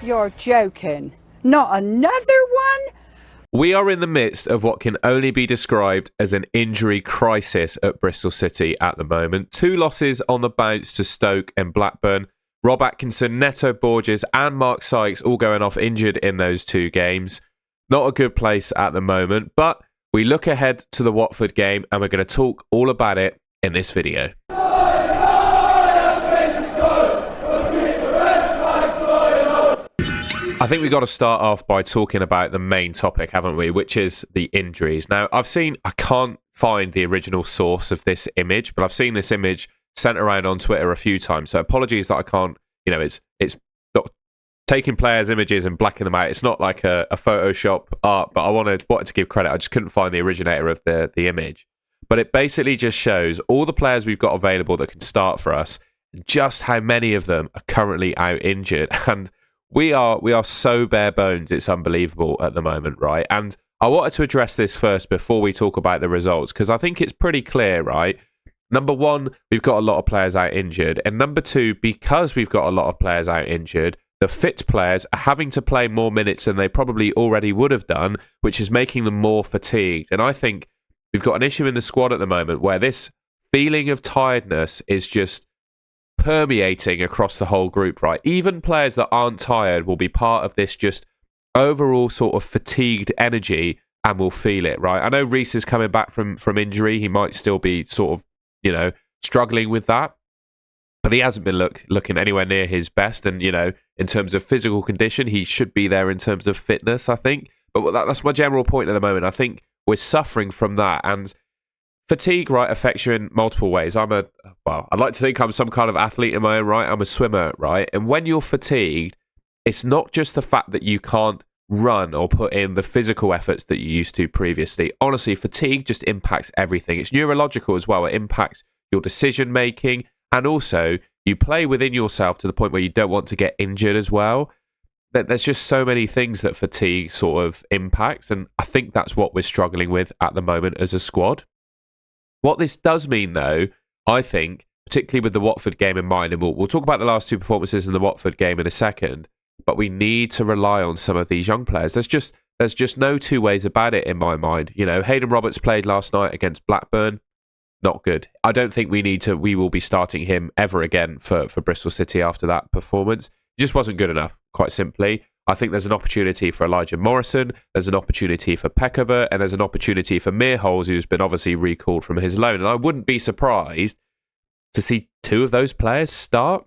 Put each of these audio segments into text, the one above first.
You're joking. Not another one? We are in the midst of what can only be described as an injury crisis at Bristol City at the moment. 2 losses on the bounce to Stoke and Blackburn. Rob Atkinson, Neto Borges and Mark Sykes all going off injured in those 2 games. Not a good place at the moment, but we look ahead to the Watford game and we're going to talk all about it in this video. I think we've got to start off by talking about the main topic, haven't we, which is the injuries. Now, I can't find the original source of this image, but I've seen this image sent around on Twitter a few times. So apologies that I can't, it's not taking players' images and blacking them out. It's not like a Photoshop art, but I wanted to give credit. I just couldn't find the originator of the image. But it basically just shows all the players we've got available that can start for us, just how many of them are currently out injured. And we are so bare bones, it's unbelievable at the moment, right? And I wanted to address this first before we talk about the results, because I think it's pretty clear, right? Number one, we've got a lot of players out injured. And number two, because we've got a lot of players out injured, the fit players are having to play more minutes than they probably already would have done, which is making them more fatigued. And I think we've got an issue in the squad at the moment where this feeling of tiredness is just permeating across the whole group, right? Even players that aren't tired will be part of this just overall sort of fatigued energy and will feel it, right? I know Reece is coming back from injury. He might still be sort of, struggling with that, but he hasn't been looking anywhere near his best. And, in terms of physical condition, he should be there in terms of fitness, I think. But that's my general point at the moment. I think we're suffering from that. And fatigue, right, affects you in multiple ways. I'd like to think I'm some kind of athlete in my own right. I'm a swimmer, right? And when you're fatigued, it's not just the fact that you can't run or put in the physical efforts that you used to previously. Honestly, fatigue just impacts everything. It's neurological as well. It impacts your decision making, and also you play within yourself to the point where you don't want to get injured as well. There's just so many things that fatigue sort of impacts, and I think that's what we're struggling with at the moment as a squad. What this does mean, though, I think, particularly with the Watford game in mind, and we'll talk about the last 2 performances in the Watford game in a second, but we need to rely on some of these young players. There's just no 2 ways about it in my mind. Hayden Roberts played last night against Blackburn. Not good. I don't think we will be starting him ever again for Bristol City after that performance. It just wasn't good enough, quite simply. I think there's an opportunity for Elijah Morrison, there's an opportunity for Peckover, and there's an opportunity for Mearholes, who's been obviously recalled from his loan. And I wouldn't be surprised to see 2 of those players start.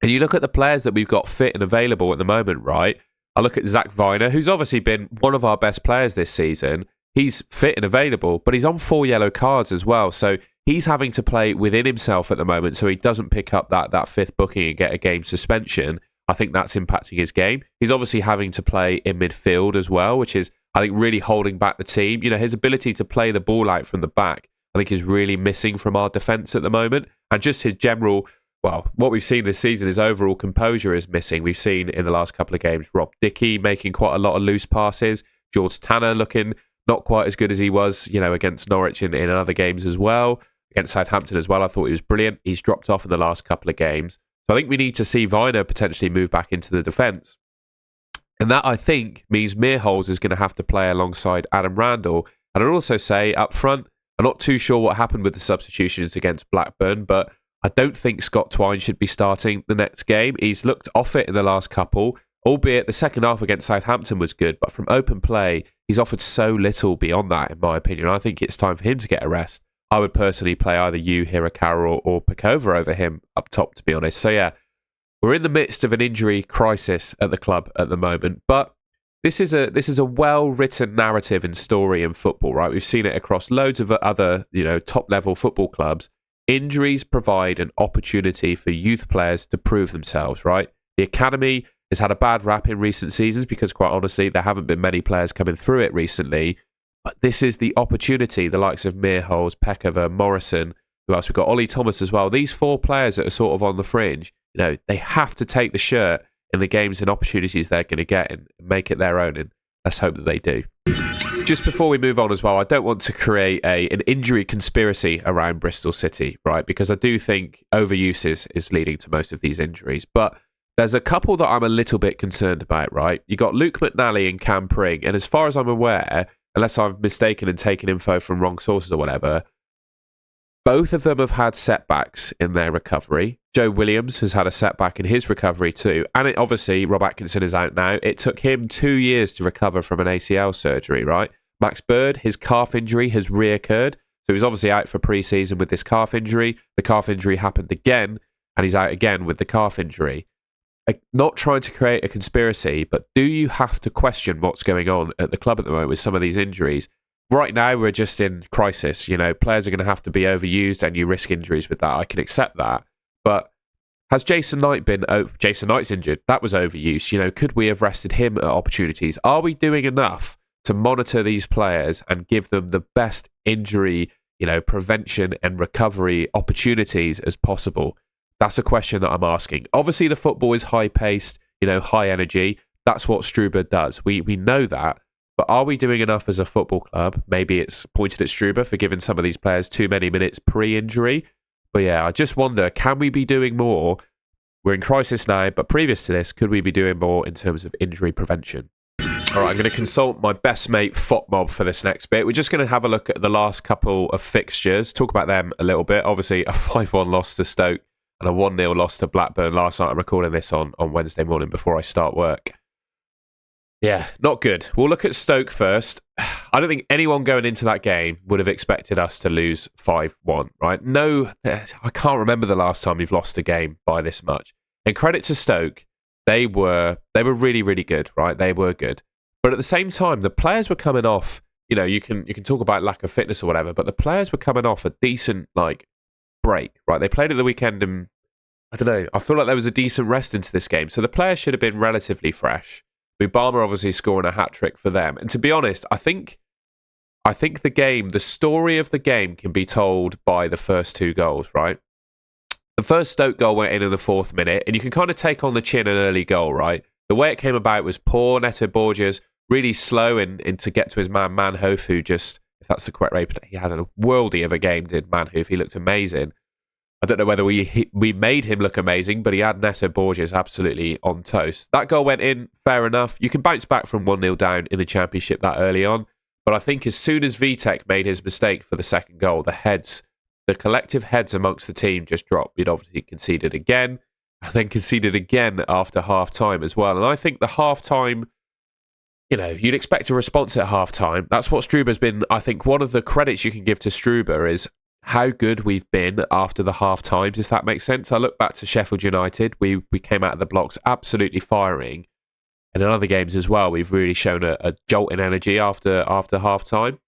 And you look at the players that we've got fit and available at the moment, right? I look at Zach Viner, who's obviously been one of our best players this season. He's fit and available, but he's on 4 yellow cards as well. So he's having to play within himself at the moment so he doesn't pick up that 5th booking and get a game suspension. I think that's impacting his game. He's obviously having to play in midfield as well, which is, I think, really holding back the team. His ability to play the ball out from the back, I think, is really missing from our defence at the moment. And just his general, what we've seen this season, his overall composure is missing. We've seen in the last couple of games, Rob Dickie making quite a lot of loose passes, George Tanner looking not quite as good as he was, against Norwich in other games as well. Against Southampton as well, I thought he was brilliant. He's dropped off in the last couple of games. So I think we need to see Viner potentially move back into the defence. And that, I think, means Mearholes is going to have to play alongside Adam Randall. And I'd also say up front, I'm not too sure what happened with the substitutions against Blackburn, but I don't think Scott Twine should be starting the next game. He's looked off it in the last couple, albeit the second half against Southampton was good, but from open play, he's offered so little beyond that, in my opinion. I think it's time for him to get a rest. I would personally play either Hirakara or Pekova over him up top, to be honest. So yeah, we're in the midst of an injury crisis at the club at the moment, but this is a well-written narrative and story in football, right? We've seen it across loads of other, top-level football clubs. Injuries provide an opportunity for youth players to prove themselves, right? The academy has had a bad rap in recent seasons because, quite honestly, there haven't been many players coming through it recently. But this is the opportunity, the likes of Mearholes, Peckover, Morrison, who else? We've got Ollie Thomas as well. These 4 players that are sort of on the fringe, they have to take the shirt in the games and opportunities they're going to get and make it their own. And let's hope that they do. Just before we move on as well, I don't want to create an injury conspiracy around Bristol City, right? Because I do think overuse is leading to most of these injuries. But There's a couple that I'm a little bit concerned about, right? You got Luke McNally and Cam Pring, and as far as I'm aware, unless I'm mistaken and taken info from wrong sources or whatever, both of them have had setbacks in their recovery. Joe Williams has had a setback in his recovery too. And obviously, Rob Atkinson is out now. It took him 2 years to recover from an ACL surgery, right? Max Bird, his calf injury has reoccurred. So he's obviously out for pre-season with this calf injury. The calf injury happened again, and he's out again with the calf injury. Not trying to create a conspiracy, but do you have to question what's going on at the club at the moment with some of these injuries? Right now, we're just in crisis. You know, players are going to have to be overused, and you risk injuries with that. I can accept that. But has Jason Knight been... Oh, Jason Knight's injured. That was overuse. You know, could we have rested him at opportunities? Are we doing enough to monitor these players and give them the best injury, prevention and recovery opportunities as possible? That's a question that I'm asking. Obviously, the football is high-paced, high energy. That's what Struber does. We know that. But are we doing enough as a football club? Maybe it's pointed at Struber for giving some of these players too many minutes pre-injury. But yeah, I just wonder, can we be doing more? We're in crisis now, but previous to this, could we be doing more in terms of injury prevention? All right, I'm going to consult my best mate, Fotmob, for this next bit. We're just going to have a look at the last couple of fixtures, talk about them a little bit. Obviously, a 5-1 loss to Stoke and a 1-0 loss to Blackburn last night. I'm recording this on Wednesday morning before I start work. Yeah, not good. We'll look at Stoke first. I don't think anyone going into that game would have expected us to lose 5-1, right? No, I can't remember the last time we've lost a game by this much. And credit to Stoke, they were really, really good, right? They were good. But at the same time, the players were coming off, you can talk about lack of fitness or whatever, but the players were coming off a decent, break, right? They played at the weekend and, I don't know, I feel like there was a decent rest into this game. So the players should have been relatively fresh. Mubama obviously scoring a hat-trick for them. And to be honest, I think the story of the game can be told by the first 2 goals, right? The first Stoke goal went in the 4th minute, and you can kind of take on the chin an early goal, right? The way it came about was poor. Neto Borges really slow in to get to his man, Manhoof, who just, if that's the correct way, he had a worldie of a game, did Manhoof. He looked amazing. I don't know whether we made him look amazing, but he had Neto Borges absolutely on toast. That goal went in, fair enough. You can bounce back from 1-0 down in the Championship that early on. But I think as soon as Vitek made his mistake for the second goal, the collective heads amongst the team just dropped. We'd obviously conceded again, and then conceded again after half-time as well. And I think the half-time, you'd expect a response at half-time. That's what Struber's been, I think, one of the credits you can give to Struber is how good we've been after the half-times, if that makes sense. I look back to Sheffield United. We came out of the blocks absolutely firing. And in other games as well, we've really shown a jolt in energy after half-time.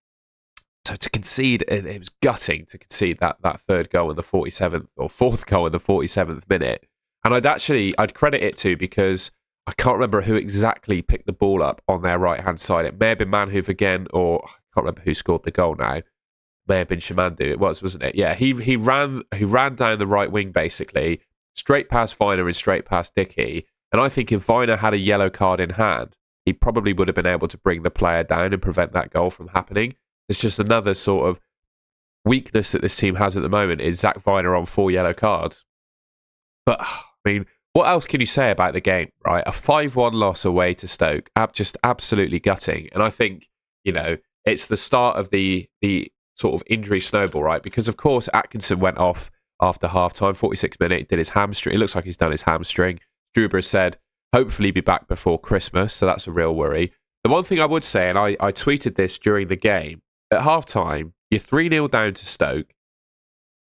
So to concede, it was gutting to concede that third goal in the 47th, or fourth goal in the 47th minute. And I'd credit it to, because I can't remember who exactly picked the ball up on their right-hand side. It may have been Manhoof again, or I can't remember who scored the goal now. May have been Shamandu. It was, wasn't it? Yeah, he ran down the right wing, basically, straight past Viner and straight past Dickey. And I think if Viner had a yellow card in hand, he probably would have been able to bring the player down and prevent that goal from happening. It's just another sort of weakness that this team has at the moment is Zach Viner on 4 yellow cards. But, I mean, what else can you say about the game, right? A 5-1 loss away to Stoke, just absolutely gutting. And I think, it's the start of the sort of injury snowball, right? Because, of course, Atkinson went off after half-time, 46 minutes, did his hamstring. It looks like he's done his hamstring. Struber has said, hopefully be back before Christmas, so that's a real worry. The one thing I would say, and I tweeted this during the game, at half-time, you're 3-0 down to Stoke.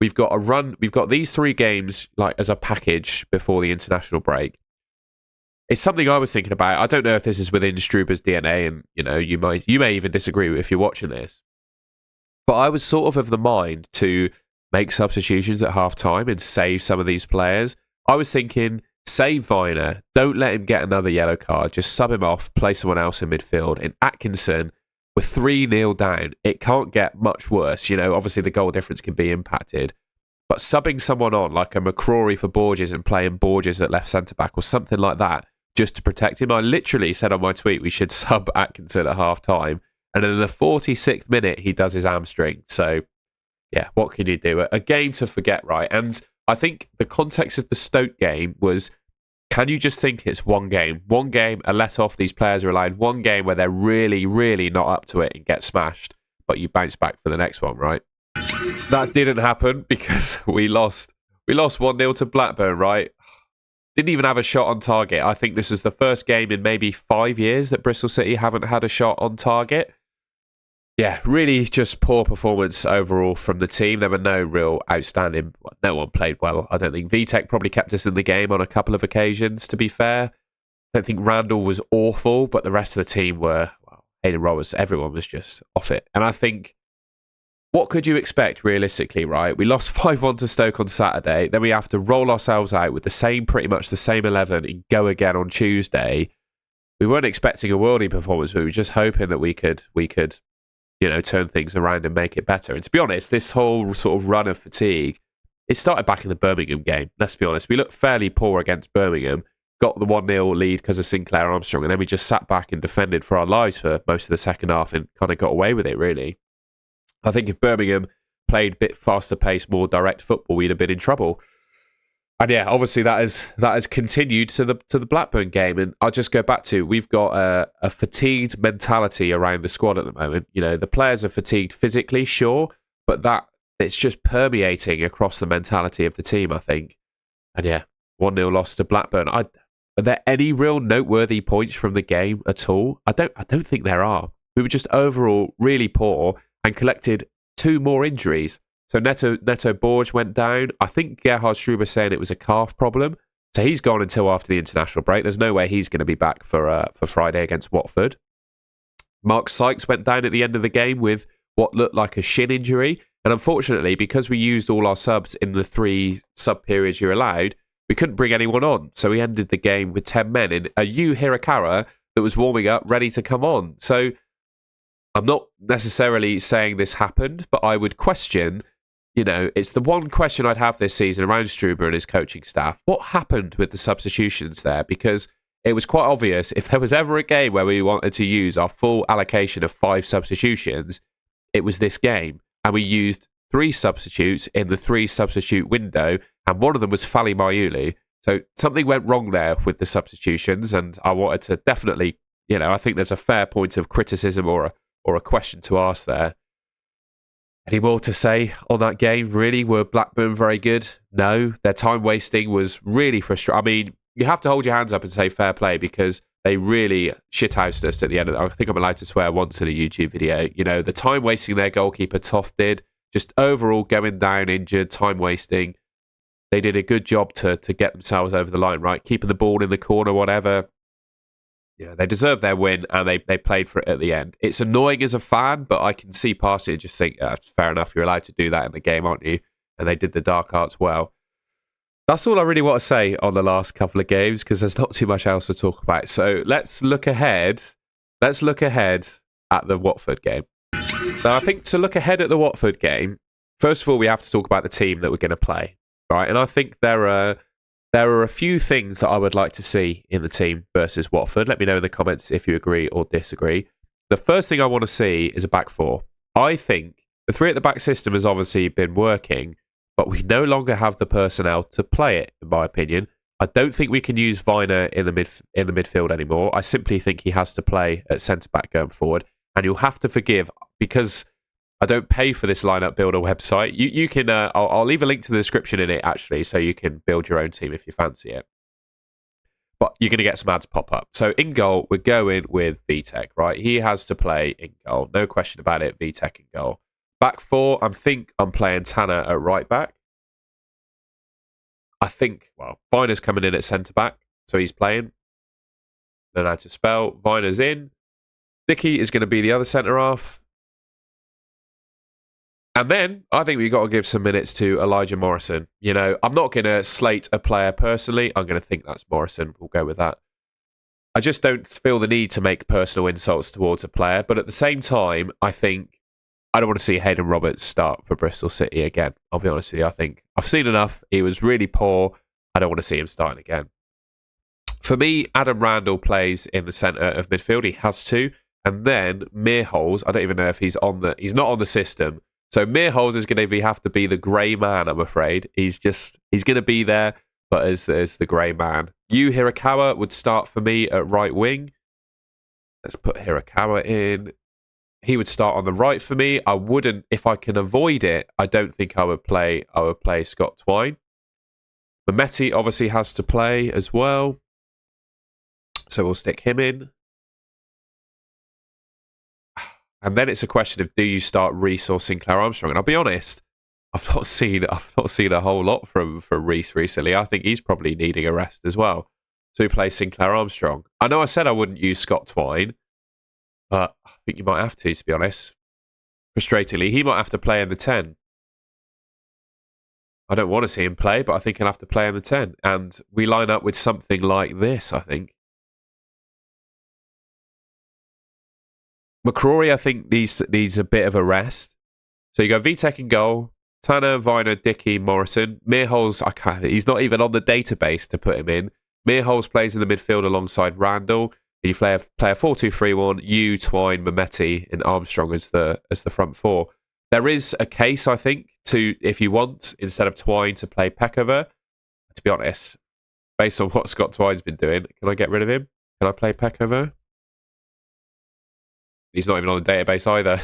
We've got these 3 games as a package before the international break. It's something I was thinking about. I don't know if this is within Struber's DNA, and you may even disagree if you're watching this. But I was sort of the mind to make substitutions at half-time and save some of these players. I was thinking, save Viner, don't let him get another yellow card, just sub him off, play someone else in midfield. And Atkinson, we're 3-0 down. It can't get much worse. Obviously the goal difference can be impacted. But subbing someone on, like a McCrory for Borges and playing Borges at left centre-back or something like that, just to protect him. I literally said on my tweet we should sub Atkinson at half-time. And in the 46th minute, he does his hamstring. So, yeah, what can you do? A game to forget, right? And I think the context of the Stoke game was Can you just think it's one game? One game, a let-off, these players are aligned. One game where they're really, really not up to it and get smashed, but you bounce back for the next one, right? That didn't happen because we lost. We lost 1-0 to Blackburn, right? Didn't even have a shot on target. I think this is the first game in maybe 5 years that Bristol City haven't had a shot on target. Yeah, really just poor performance overall from the team. There were no real outstanding... No one played well, I don't think. Vitek probably kept us in the game on a couple of occasions, to be fair. I don't think Randall was awful, but the rest of the team were... Well, Hayden Roberts, everyone was just off it. And I think... What could you expect, realistically, right? We lost 5-1 to Stoke on Saturday. Then we have to roll ourselves out with pretty much the same 11 and go again on Tuesday. We weren't expecting a worldie performance. We were just hoping that we could turn things around and make it better. And to be honest, this whole sort of run of fatigue, it started back in the Birmingham game. Let's be honest. We looked fairly poor against Birmingham, got the 1-0 lead because of Sinclair Armstrong, and then we just sat back and defended for our lives for most of the second half and kind of got away with it, really. I think if Birmingham played a bit faster paced, more direct football, we'd have been in trouble. And yeah, obviously that has continued to the Blackburn game. And I'll just go back to, we've got a fatigued mentality around the squad at the moment. You know, the players are fatigued physically, sure, but that it's just permeating across the mentality of the team, I think. And yeah, 1-0 loss to Blackburn. Are there any real noteworthy points from the game at all? I don't think there are. We were just overall really poor and collected 2 more injuries. So Neto Borg went down. I think Gerhard Struber saying it was a calf problem. So he's gone until after the international break. There's no way he's going to be back for Friday against Watford. Mark Sykes went down at the end of the game with what looked like a shin injury. And unfortunately, because we used all our subs in the 3 sub-periods you're allowed, we couldn't bring anyone on. So we ended the game with 10 men in a Yu Hirakara that was warming up, ready to come on. So I'm not necessarily saying this happened, but I would question, it's the one question I'd have this season around Struber and his coaching staff. What happened with the substitutions there? Because it was quite obvious if there was ever a game where we wanted to use our full allocation of 5 substitutions, it was this game. And we used 3 substitutes in the 3 substitute window, and one of them was Fally Mayulu. So something went wrong there with the substitutions, and I wanted to definitely, I think there's a fair point of criticism or a question to ask there. Any more to say on that game? Really, were Blackburn very good? No. Their time wasting was really frustrating. I mean, you have to hold your hands up and say fair play because they really shithoused us at the end of it. I think I'm allowed to swear once in a YouTube video. The time wasting their goalkeeper Toth did, just overall going down injured, time wasting. They did a good job to get themselves over the line, right? Keeping the ball in the corner, whatever. Yeah, they deserved their win and they played for it at the end. It's annoying as a fan, but I can see past it and just think, fair enough, you're allowed to do that in the game, aren't you? And they did the dark arts well. That's all I really want to say on the last couple of games because there's not too much else to talk about. So let's look ahead. Let's look ahead at the Watford game. Now, I think to look ahead at the Watford game, first of all, we have to talk about the team that we're going to play, right? And I think there are a few things that I would like to see in the team versus Watford. Let me know in the comments if you agree or disagree. The first thing I want to see is a back 4. I think the 3 at the back system has obviously been working, but we no longer have the personnel to play it, in my opinion. I don't think we can use Viner in the midfield anymore. I simply think he has to play at centre-back going forward. And you'll have to forgive, because I don't pay for this lineup builder website. You can. I'll leave a link to the description in it, actually, so you can build your own team if you fancy it. But you're going to get some ads pop up. So in goal, we're going with Vitek, right? He has to play in goal. No question about it, Vitek in goal. Back 4, I think I'm playing Tanner at right back. I think, Viner's coming in at centre-back, so he's playing. Don't know how to spell. Viner's in. Dickey is going to be the other centre-half. And then I think we've got to give some minutes to Elijah Morrison. I'm not going to slate a player personally. I'm going to think that's Morrison. We'll go with that. I just don't feel the need to make personal insults towards a player. But at the same time, I think I don't want to see Hayden Roberts start for Bristol City again. I'll be honest with you. I think I've seen enough. He was really poor. I don't want to see him starting again. For me, Adam Randall plays in the centre of midfield. He has to. And then Meerholz, I don't even know if he's not on the system. So Meerholz is going to have to be the grey man, I'm afraid. He's going to be there, but as the grey man. Yu Hirakawa would start for me at right wing. Let's put Hirakawa in. He would start on the right for me. I wouldn't, if I can avoid it, I don't think I would play Scott Twine. Mehmeti obviously has to play as well. So we'll stick him in. And then it's a question of, do you start Reece or Sinclair Armstrong? And I'll be honest, I've not seen a whole lot from Reece recently. I think he's probably needing a rest as well. So we play Sinclair Armstrong. I know I said I wouldn't use Scott Twine, but I think you might have to be honest. Frustratingly, he might have to play in the 10. I don't want to see him play, but I think he'll have to play in the 10. And we line up with something like this, I think. McCrory, I think, needs a bit of a rest. So you go Vitek in goal, Tanner, Viner, Dickey, Morrison. Mearholes, he's not even on the database to put him in. Mearholes plays in the midfield alongside Randall. You play a 4-2-3-1, you, Twine, Mehmeti, and Armstrong as the front four. There is a case, I think, to, if you want, instead of Twine, to play Peckover. To be honest, based on what Scott Twine's been doing, can I get rid of him? Can I play Peckover? He's not even on the database either.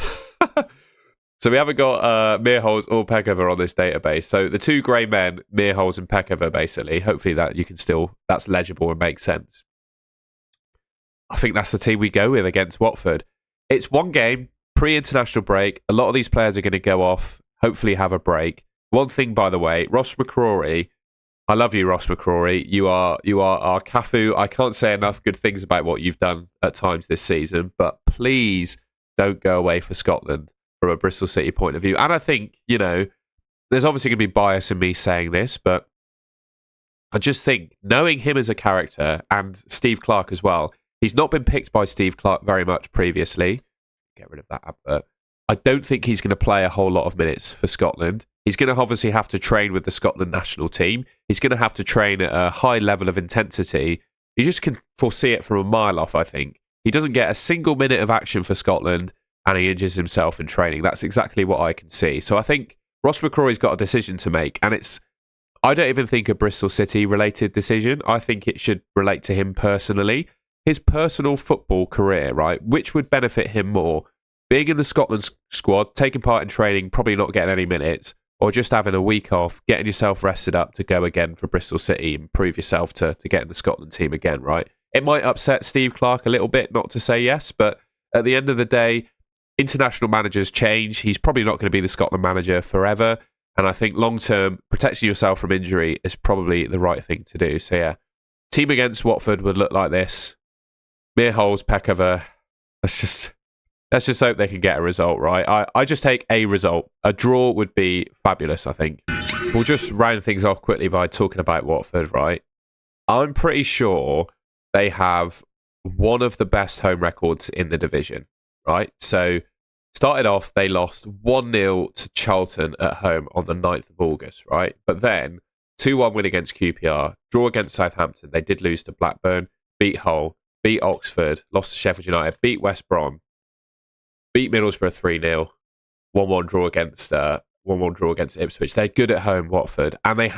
So we haven't got Mearholes or Peckover on this database. So the two grey men, Mearholes and Peckover, basically. Hopefully that you can still, that's legible and makes sense. I think that's the team we go with against Watford. It's one game, pre-international break. A lot of these players are going to go off, hopefully have a break. One thing, by the way, Ross McCrory. I love you, Ross McCrory. You are our Cafu. I can't say enough good things about what you've done at times this season, but please don't go away for Scotland from a Bristol City point of view. And I think, there's obviously going to be bias in me saying this, but I just think, knowing him as a character and Steve Clarke as well, he's not been picked by Steve Clarke very much previously. Get rid of that advert. I don't think he's going to play a whole lot of minutes for Scotland. He's going to obviously have to train with the Scotland national team. He's going to have to train at a high level of intensity. You just can foresee it from a mile off, I think. He doesn't get a single minute of action for Scotland and he injures himself in training. That's exactly what I can see. So I think Ross McCrory's got a decision to make, and I don't even think a Bristol City related decision. I think it should relate to him personally. His personal football career, right? Which would benefit him more? Being in the Scotland squad, taking part in training, probably not getting any minutes, or just having a week off, getting yourself rested up to go again for Bristol City and prove yourself to get in the Scotland team again, right? It might upset Steve Clarke a little bit not to say yes, but at the end of the day, international managers change. He's probably not going to be the Scotland manager forever. And I think long-term, protecting yourself from injury is probably the right thing to do. So yeah, team against Watford would look like this. Mearholes, Peckover. Let's just hope they can get a result, right? I just take a result. A draw would be fabulous, I think. We'll just round things off quickly by talking about Watford, right? I'm pretty sure they have one of the best home records in the division, right? So, started off, they lost 1-0 to Charlton at home on the 9th of August, right? But then, 2-1 win against QPR, draw against Southampton. They did lose to Blackburn, beat Hull, beat Oxford, lost to Sheffield United, beat West Brom, beat Middlesbrough 3-0, 1-1 draw against Ipswich. They're good at home, Watford, and they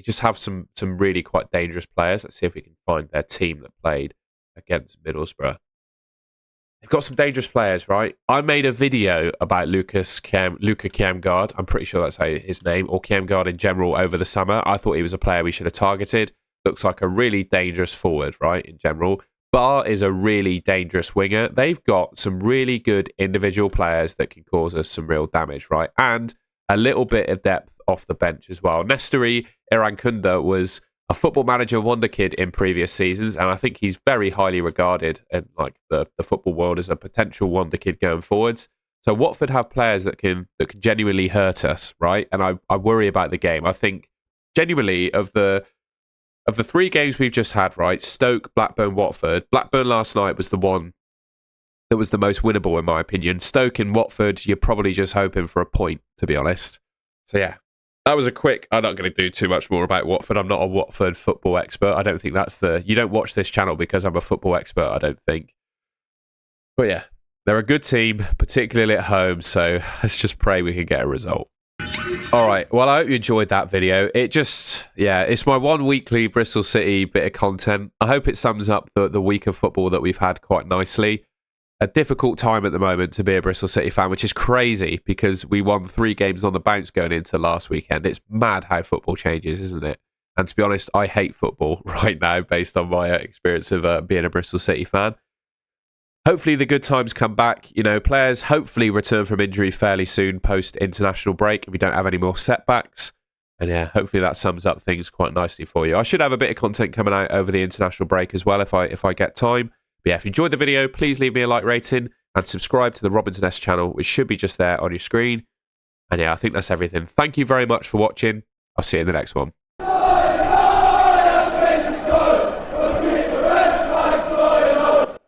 just have some really quite dangerous players. Let's see if we can find their team that played against Middlesbrough. They've got some dangerous players, right? I made a video about Luca Kiamgard. I'm pretty sure that's his name, or Kiamgard in general, over the summer. I thought he was a player we should have targeted. Looks like a really dangerous forward, right, in general. Barr is a really dangerous winger. They've got some really good individual players that can cause us some real damage, right? And a little bit of depth off the bench as well. Nestori Irankunda was a Football Manager wonder kid in previous seasons, and I think he's very highly regarded in the football world as a potential wonder kid going forwards. So Watford have players that can genuinely hurt us, right? And I worry about the game. I think genuinely of the 3 games we've just had, right? Stoke, Blackburn, Watford. Blackburn last night was the one that was the most winnable, in my opinion. Stoke and Watford, you're probably just hoping for a point, to be honest. So yeah, that was a quick. I'm not going to do too much more about Watford. I'm not a Watford football expert. I don't think you don't watch this channel because I'm a football expert, I don't think. But yeah, they're a good team, particularly at home. So let's just pray we can get a result. All right. Well, I hope you enjoyed that video. It just, yeah, it's my one weekly Bristol City bit of content. I hope it sums up the week of football that we've had quite nicely. A difficult time at the moment to be a Bristol City fan, which is crazy because we won 3 games on the bounce going into last weekend. It's mad how football changes, isn't it? And to be honest, I hate football right now based on my experience of being a Bristol City fan. Hopefully the good times come back. You know, players hopefully return from injury fairly soon post-international break and we don't have any more setbacks. And yeah, hopefully that sums up things quite nicely for you. I should have a bit of content coming out over the international break as well if I get time. But yeah, if you enjoyed the video, please leave me a like rating and subscribe to the Robinson S channel, which should be just there on your screen. And yeah, I think that's everything. Thank you very much for watching. I'll see you in the next one.